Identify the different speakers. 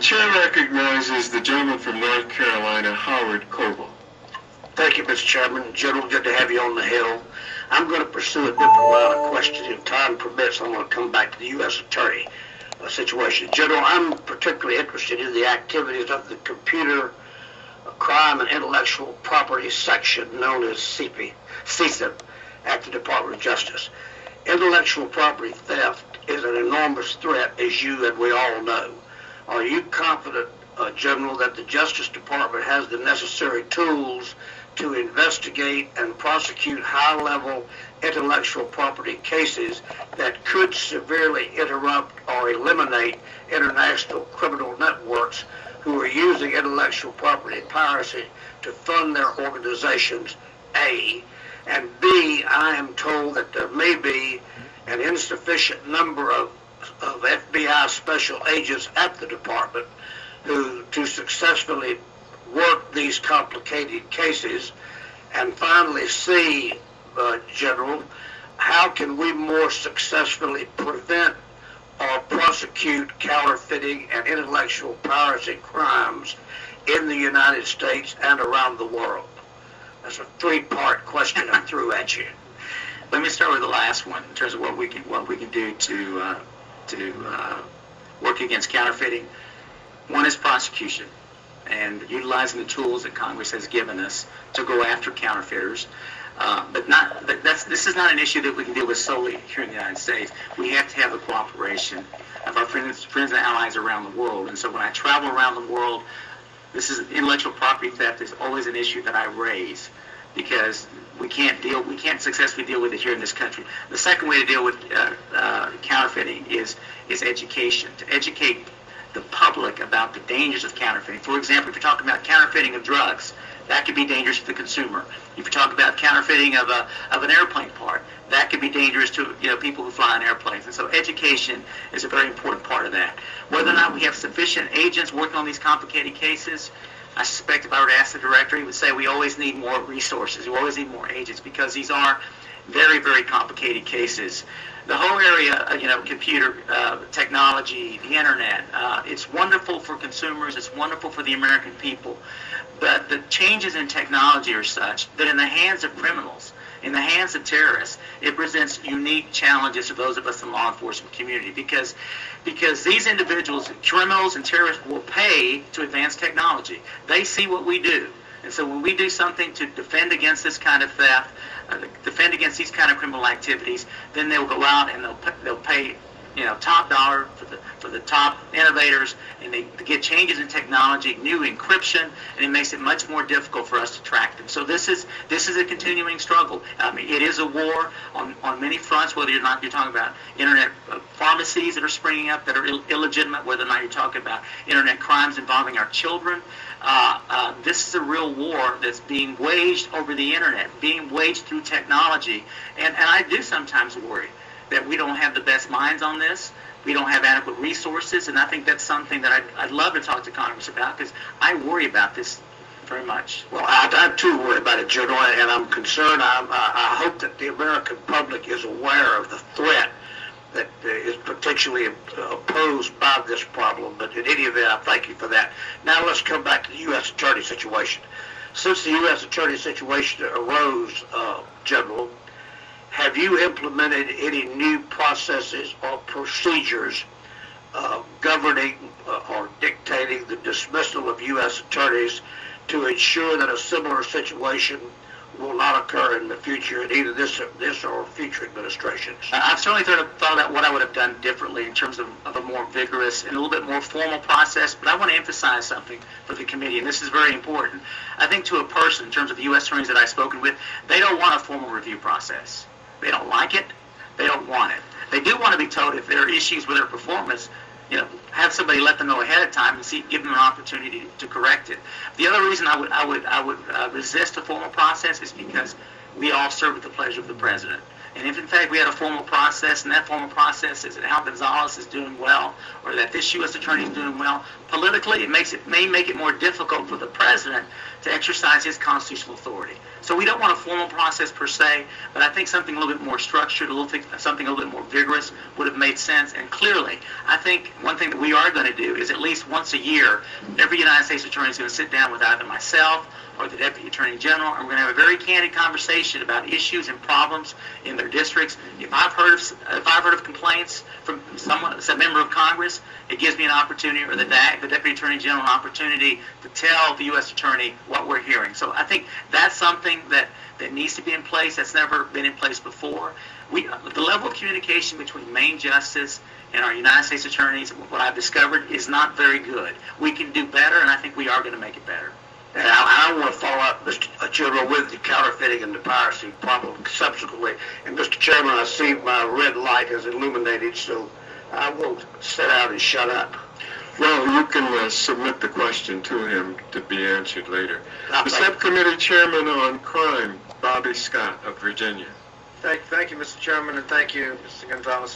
Speaker 1: chair recognizes the gentleman from North Carolina, Howard Coble.
Speaker 2: Thank you, Mr. Chairman. General, good to have you on the Hill. I'm going to pursue a different line of questioning. If time permits, I'm going to come back to the U.S. Attorney situation. General, I'm particularly interested in the activities of the Computer Crime and Intellectual Property Section, known as CCIP, at the Department of Justice. Intellectual property theft is an enormous threat, as you and we all know. Are you confident, General, that the Justice Department has the necessary tools to investigate and prosecute high-level intellectual property cases that could severely interrupt or eliminate international criminal networks who are using intellectual property piracy to fund their organizations, A, and B, I am told that there may be an insufficient number of FBI special agents at the department who to successfully work these complicated cases. And finally, C, General, how can we more successfully prevent or prosecute counterfeiting and intellectual piracy crimes in the United States and around the world? That's a three-part question I threw at you.
Speaker 3: Let me start with the last one in terms of what we can do to work against counterfeiting. One is prosecution and utilizing the tools that Congress has given us to go after counterfeiters. This is not an issue that we can deal with solely here in the United States. We have to have the cooperation of our friends and allies around the world. And so when I travel around the world, intellectual property theft is always an issue that I raise because we can't successfully deal with it here in this country. The second way to deal with counterfeiting is education, to educate the public about the dangers of counterfeiting. For example, if you're talking about counterfeiting of drugs, that could be dangerous to the consumer. If you're talking about counterfeiting of an airplane part, that could be dangerous to people who fly on airplanes. And so education is a very important part of that. Whether or not we have sufficient agents working on these complicated cases, I suspect if I were to ask the director, he would say we always need more resources. We always need more agents because these are very, very complicated cases. The whole area, computer technology, the internet, it's wonderful for consumers, it's wonderful for the American people, but the changes in technology are such that in the hands of criminals, in the hands of terrorists, it presents unique challenges to those of us in the law enforcement community because these individuals, criminals and terrorists, will pay to advance technology. They see what we do. And so when we do something to defend against this kind of theft, defend against these kind of criminal activities, then they'll go out and they'll pay top dollar for the top innovators, and they get changes in technology, new encryption, and it makes it much more difficult for us to track them. So this is a continuing struggle. I mean, it is a war on many fronts, whether or not you're talking about internet pharmacies that are springing up that are illegitimate, whether or not you're talking about internet crimes involving our children. This is a real war that's being waged over the internet, being waged through technology, and I do sometimes worry that we don't have the best minds on this. We don't have adequate resources, and I think that's something that I'd love to talk to Congress about because I worry about this very much.
Speaker 2: Well, I too worry about it, General, and I'm concerned. I hope that the American public is aware of the threat that is potentially posed by this problem. But in any event, I thank you for that. Now let's come back to the U.S. Attorney situation. Since the U.S. Attorney situation arose, General, have you implemented any new processes or procedures governing or dictating the dismissal of U.S. attorneys to ensure that a similar situation will not occur in the future in either this or future administrations?
Speaker 3: I've certainly thought about what I would have done differently in terms of a more vigorous and a little bit more formal process, but I want to emphasize something for the committee, and this is very important. I think to a person, in terms of the U.S. attorneys that I've spoken with, they don't want a formal review process. They don't like it. They don't want it. They do want to be told if there are issues with their performance, have somebody let them know ahead of time and give them an opportunity to correct it. The other reason I would resist a formal process is because we all serve at the pleasure of the president. And if in fact we had a formal process, and that formal process is that Al Gonzalez is doing well, or that this U.S. attorney is doing well, politically it may make it more difficult for the president to exercise his constitutional authority. So we don't want a formal process per se, but I think something a little bit more structured, something a little bit more vigorous would have made sense. And clearly, I think one thing that we are going to do is at least once a year, every United States attorney is going to sit down with either myself or the Deputy Attorney General, and we're going to have a very candid conversation about issues and problems in their districts. If I've heard of complaints from someone, a member of Congress, it gives me an opportunity, or the Deputy Attorney General, an opportunity to tell the U.S. Attorney what we're hearing. So I think that's something that needs to be in place. That's never been in place before. The level of communication between Maine Justice and our United States attorneys, what I've discovered, is not very good. We can do better, and I think we are going to make it better.
Speaker 2: And I want to follow up, Mr. General, with the counterfeiting and the piracy problem subsequently. And Mr. Chairman, I see my red light has illuminated, so I will sit out and shut up.
Speaker 1: Well, you can submit the question to him to be answered later.
Speaker 2: Thank
Speaker 1: The
Speaker 2: you.
Speaker 1: Subcommittee Chairman on Crime, Bobby Scott of Virginia.
Speaker 4: Thank you, Mr. Chairman, and thank you, Mr. Gonzalez,